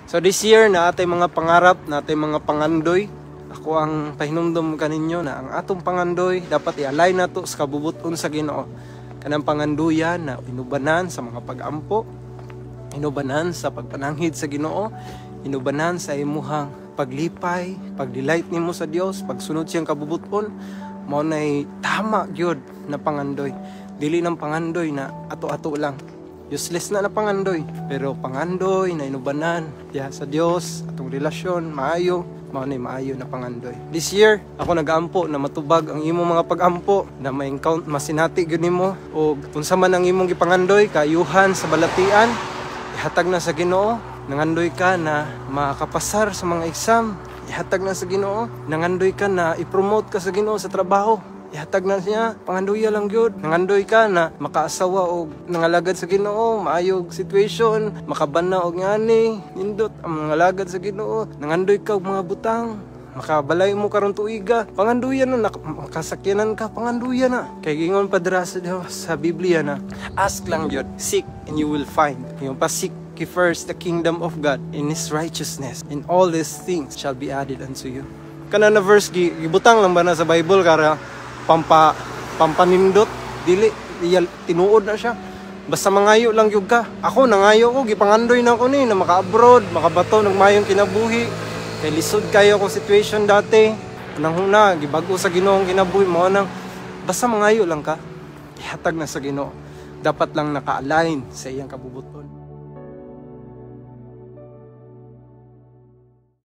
So this year na atay mga pangarap, na atay mga pangandoy, ako ang pahinumdum kaninyo na ang atong pangandoy dapat i-align nato sa kabubuton sa Ginoo. Kanang panganduyan na inubanan sa mga pag-ampo, inubanan sa pagpananghid sa Ginoo, inubanan sa imuhang paglipay, pagdelight nimo sa Dios, pagsunod siyang kabubuton, mao nay tama gyud na pangandoy. Dili ng pangandoy na ato-ato lang. Useless na pangandoy, pero pangandoy na inubanan sa Dios, atong relasyon maayo, mao nay maayo na pangandoy. This year ako nag-aampo na matubag ang imong mga pag-ampo, na ma-encounter masinati gyud nimo, og unsa man ang imong gipangandoy kaayuhan sa balatian, ihatag na sa Ginoo. Nangandoy ka na makapasar sa mga exam, ihatag na sa Ginoo. Nangandoy ka na i-promote ka sa Ginoo sa trabaho, ihatag na siya. Pangandoya lang gyud. Nangandoy ka na makaasawa og nangalagad sa Ginoo, maayog situation, makabana og ngani, nindot ang nangalagad sa Ginoo. Nangandoy ka og mga butang, makabalay mo karon tuiga, panganduyan na, makasakyanan ka, panganduyan na. Kay gingon pa dira sa Biblia na, ask lang yun, seek and you will find. Yung pa-seek first the kingdom of God in His righteousness, and all these things shall be added unto you. Kana na verse, gibutang lang ba na sa Bible kara pampanindot, dili, tinuod na siya. Basta mangayo lang yun ka. Ako, nangayo ko, gipangandoy na ako na maka-abroad, makabato, nagmayong kinabuhi. Kay lisod kayo akong situation dati. Nang gibago sa Ginoo ang kinabuhi mo nang basta mangayo lang ka. Ihatag na sa Ginoo. Dapat lang naka-align sa iyang kabubuton.